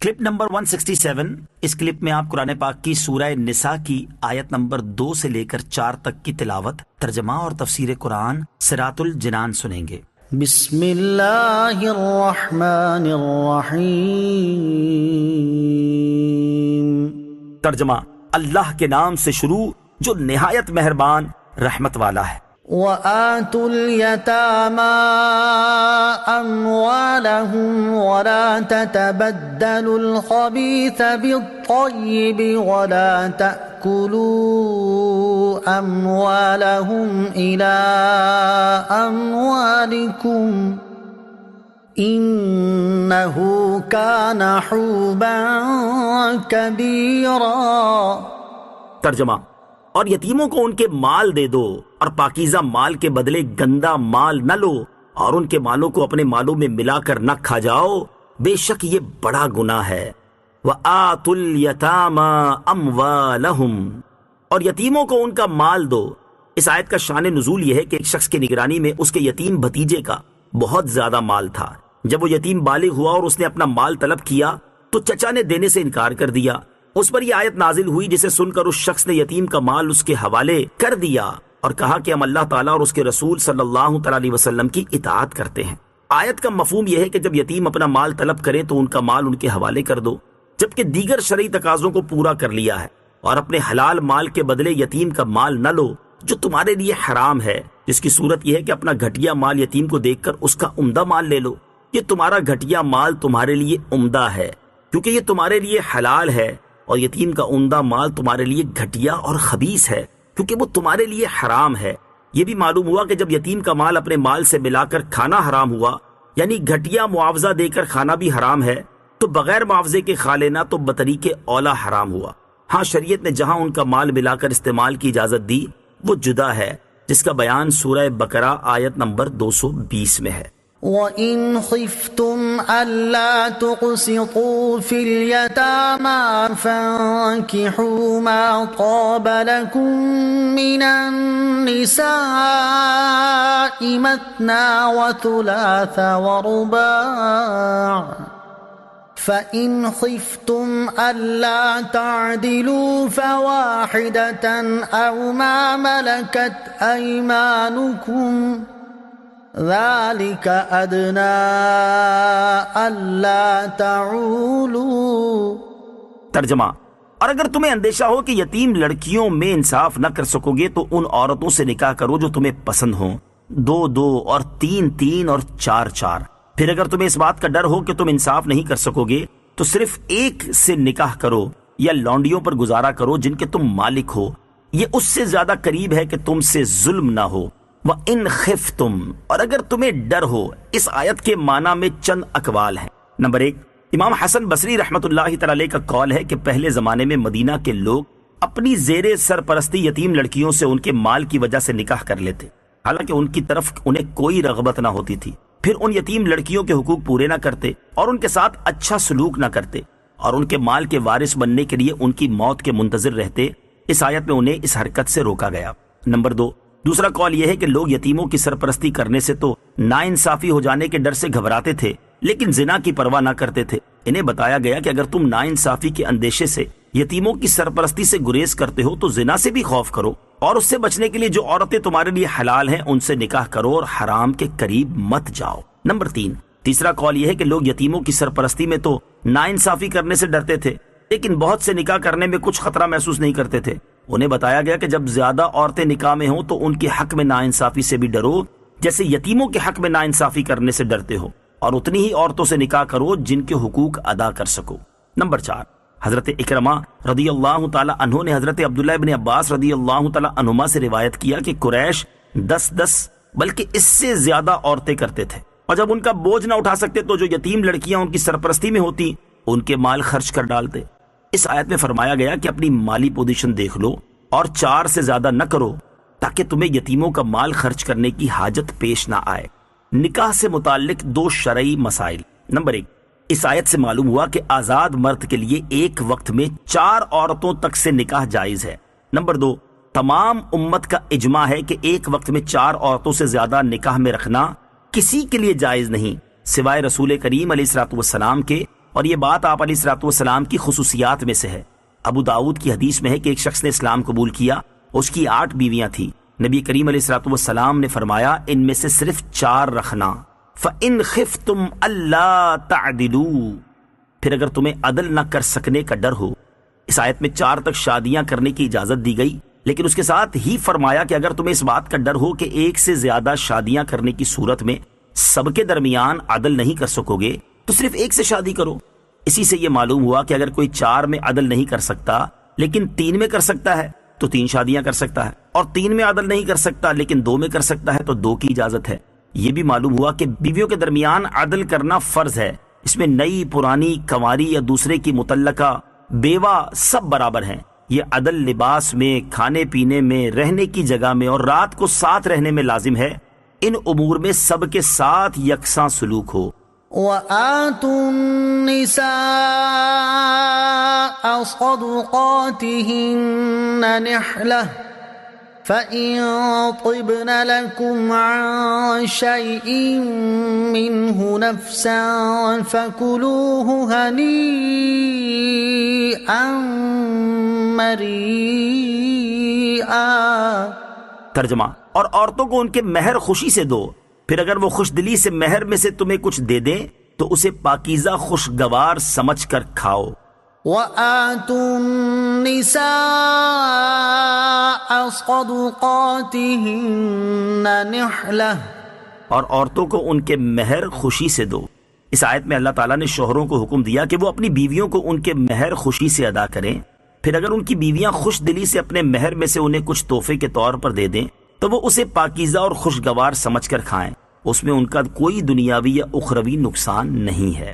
Clip number 167. اس clip میں آپ قرآن پاک کی سورہ نساء کی آیت نمبر 2 سے لے کر 4 تک کی تلاوت، ترجمہ اور تفسیر قرآن صراط الجنان سنیں گے۔ بسم اللہ الرحمن الرحیم۔ ترجمہ: اللہ کے نام سے شروع جو نہایت مہربان رحمت والا ہے۔ وَآتُوا الْيَتَامَىٰ أَمْوَالَهُمْ وَلَا تَتَبَدَّلُوا الْخَبِيثَ بِالطَّيِّبِ وَلَا تَأْكُلُوا أَمْوَالَهُمْ إِلَىٰ أَمْوَالِكُمْ إِنَّهُ كَانَ حُوبًا كَبِيرًا۔ ترجمہ: اور یتیموں کو ان کے مال دے دو اور پاکیزہ مال کے بدلے گندا مال نہ لو، اور ان کے مالوں کو اپنے مالوں میں ملا کر نہ کھا جاؤ، بے شک یہ بڑا گناہ ہے۔ وَآتُوا الْيَتَامَىٰ أَمْوَالَهُمْ، اور یتیموں کو ان کا مال دو۔ اس آیت کا شان نزول یہ ہے کہ ایک شخص کی نگرانی میں اس کے یتیم بھتیجے کا بہت زیادہ مال تھا۔ جب وہ یتیم بالغ ہوا اور اس نے اپنا مال طلب کیا تو چچا نے دینے سے انکار کر دیا۔ اس پر یہ آیت نازل ہوئی جسے سن کر اس شخص نے یتیم کا مال اس کے حوالے کر دیا اور کہا کہ ہم اللہ تعالیٰ اور اس کے رسول صلی اللہ تعالیٰ علیہ وسلم کی اطاعت کرتے ہیں۔ آیت کا مفہوم یہ ہے کہ جب یتیم اپنا مال طلب کرے تو ان کا مال ان کے حوالے کر دو، جبکہ دیگر شرعی تقاضوں کو پورا کر لیا ہے، اور اپنے حلال مال کے بدلے یتیم کا مال نہ لو جو تمہارے لیے حرام ہے، جس کی صورت یہ ہے کہ اپنا گھٹیا مال یتیم کو دیکھ کر اس کا عمدہ مال لے لو۔ یہ تمہارا گھٹیا مال تمہارے لیے عمدہ ہے کیونکہ یہ تمہارے لیے حلال ہے، اور یتیم کا عمدہ مال تمہارے لیے گھٹیا اور خبیث ہے کیونکہ وہ تمہارے لیے حرام ہے۔ یہ بھی معلوم ہوا کہ جب یتیم کا مال اپنے مال سے ملا کر کھانا حرام ہوا، یعنی گھٹیا معاوضہ دے کر کھانا بھی حرام ہے، تو بغیر معاوضے کے کھا لینا تو بطریق اولا حرام ہوا۔ ہاں، شریعت نے جہاں ان کا مال ملا کر استعمال کی اجازت دی وہ جدا ہے، جس کا بیان سورہ بقرہ آیت نمبر 220 میں ہے۔ وَإِنْ خِفْتُمْ أَلَّا تُقْسِطُوا فِي الْيَتَامَىٰ فَانكِحُوا مَا طَابَ لَكُم مِّنَ النِّسَاءِ مَثْنَىٰ وَثُلَاثَ وَرُبَاعَ فَإِنْ خِفْتُمْ أَلَّا تَعْدِلُوا فَوَاحِدَةً أَوْ مَا مَلَكَتْ أَيْمَانُكُمْ ذَلِكَ أَدْنَىٰ أَلَّا تَعُولُوا۔ ترجمہ: اور اگر تمہیں اندیشہ ہو کہ یتیم لڑکیوں میں انصاف نہ کر سکو گے تو ان عورتوں سے نکاح کرو جو تمہیں پسند ہوں، 2 اور 3 اور 4۔ پھر اگر تمہیں اس بات کا ڈر ہو کہ تم انصاف نہیں کر سکو گے تو صرف ایک سے نکاح کرو یا لونڈیوں پر گزارا کرو جن کے تم مالک ہو، یہ اس سے زیادہ قریب ہے کہ تم سے ظلم نہ ہو۔ وَإِنْ خِفْتُمْ، اور اگر تمہیں ڈر ہو، اس آیت کے معنی میں چند اقوال ہیں۔ نمبر 1، امام حسن بصری رحمۃ اللہ تعالی علیہ کا قول ہے کہ پہلے زمانے میں مدینہ کے لوگ اپنی زیر سرپرستی یتیم لڑکیوں سے ان کے مال کی وجہ سے نکاح کر لیتے، حالانکہ ان کی طرف انہیں کوئی رغبت نہ ہوتی تھی۔ پھر ان یتیم لڑکیوں کے حقوق پورے نہ کرتے اور ان کے ساتھ اچھا سلوک نہ کرتے، اور ان کے مال کے وارث بننے کے لیے ان کی موت کے منتظر رہتے۔ اس آیت میں انہیں اس حرکت سے روکا گیا۔ نمبر 2، دوسرا قول یہ ہے کہ لوگ یتیموں کی سرپرستی کرنے سے تو ناانصافی ہو جانے کے ڈر سے گھبراتے تھے لیکن زنا کی پرواہ نہ کرتے تھے۔ انہیں بتایا گیا کہ اگر تم ناانصافی کے اندیشے سے یتیموں کی سرپرستی سے گریز کرتے ہو تو زنا سے بھی خوف کرو، اور اس سے بچنے کے لیے جو عورتیں تمہارے لیے حلال ہیں ان سے نکاح کرو اور حرام کے قریب مت جاؤ۔ نمبر 3، تیسرا قول یہ ہے کہ لوگ یتیموں کی سرپرستی میں تو ناانصافی کرنے سے ڈرتے تھے لیکن بہت سے نکاح کرنے میں کچھ خطرہ محسوس نہیں کرتے تھے۔ انہیں بتایا گیا کہ جب زیادہ عورتیں نکاح میں ہوں تو ان کے حق میں ناانصافی سے بھی ڈرو جیسے یتیموں کے حق میں ناانصافی کرنے سے ڈرتے ہو، اور اتنی ہی عورتوں سے نکاح کرو جن کے حقوق ادا کر سکو۔ نمبر 4، حضرت اکرمہ رضی اللہ تعالی عنہ نے حضرت عبداللہ ابن عباس رضی اللہ تعالی عنہما سے روایت کیا کہ قریش 10 بلکہ اس سے زیادہ عورتیں کرتے تھے، اور جب ان کا بوجھ نہ اٹھا سکتے تو جو یتیم لڑکیاں ان کی سرپرستی میں ہوتی ان کے مال خرچ کر ڈالتے۔ اس آیت میں فرمایا گیا کہ اپنی مالی پوزیشن دیکھ لو اور 4 سے زیادہ نہ کرو تاکہ تمہیں یتیموں کا مال خرچ کرنے کی حاجت پیش نہ آئے۔ نکاح سے متعلق 2 شرعی مسائل۔ نمبر 1، اس آیت سے معلوم ہوا کہ آزاد مرد کے لیے ایک وقت میں 4 عورتوں تک سے نکاح جائز ہے۔ نمبر 2، تمام امت کا اجماع ہے کہ ایک وقت میں 4 عورتوں سے زیادہ نکاح میں رکھنا کسی کے لیے جائز نہیں سوائے رسول کریم علیہ الصلوۃ والسلام کے اور یہ بات آپ علیہ الصلوۃ والسلام کی خصوصیات میں سے ہے۔ ابو داؤد کی حدیث میں ہے کہ ایک شخص نے اسلام قبول کیا، اس کی 8 بیویاں تھیں۔ نبی کریم علیہ الصلوۃ والسلام نے فرمایا ان میں سے صرف 4 رکھنا، فَإِنْ خِفْتُمْ أَلَّا تَعْدِلُوا، پھر اگر تمہیں عدل نہ کر سکنے کا ڈر ہو۔ اس آیت میں 4 تک شادیاں کرنے کی اجازت دی گئی، لیکن اس کے ساتھ ہی فرمایا کہ اگر تمہیں اس بات کا ڈر ہو کہ ایک سے زیادہ شادیاں کرنے کی صورت میں سب کے درمیان عدل نہیں کر سکو گے تو صرف ایک سے شادی کرو۔ اسی سے یہ معلوم ہوا کہ اگر کوئی 4 میں عدل نہیں کر سکتا لیکن 3 میں کر سکتا ہے تو 3 شادیاں کر سکتا ہے، اور 3 میں عدل نہیں کر سکتا لیکن 2 میں کر سکتا ہے تو 2 کی اجازت ہے۔ یہ بھی معلوم ہوا کہ بیویوں کے درمیان عدل کرنا فرض ہے، اس میں نئی، پرانی، کنواری یا دوسرے کی متعلقہ، بیوہ سب برابر ہیں۔ یہ عدل لباس میں، کھانے پینے میں، رہنے کی جگہ میں اور رات کو ساتھ رہنے میں لازم ہے۔ ان امور میں سب کے ساتھ یکساں سلوک ہو۔ وَآتُوا النِّسَاءَ صَدُقَاتِهِنَّ نِحْلَةً فَإِن طِبْنَ لَكُمْ عَن شَيْءٍ مِّنْهُ نَفْسًا فَكُلُوهُ هَنِيئًا مَّرِيئًا۔ ترجمہ، اور عورتوں کو ان کے مہر خوشی سے دو، پھر اگر وہ خوش دلی سے مہر میں سے تمہیں کچھ دے دیں تو اسے پاکیزہ خوشگوار سمجھ کر کھاؤ۔ وَآتُوا النِّسَاءَ صَدُقَاتِهِنَّ نِحْلَةً، اور عورتوں کو ان کے مہر خوشی سے دو۔ اس آیت میں اللہ تعالیٰ نے شوہروں کو حکم دیا کہ وہ اپنی بیویوں کو ان کے مہر خوشی سے ادا کریں، پھر اگر ان کی بیویاں خوش دلی سے اپنے مہر میں سے انہیں کچھ تحفے کے طور پر دے دیں تو وہ اسے پاکیزہ اور خوشگوار سمجھ کر کھائیں، اس میں ان کا کوئی دنیاوی یا اخروی نقصان نہیں ہے۔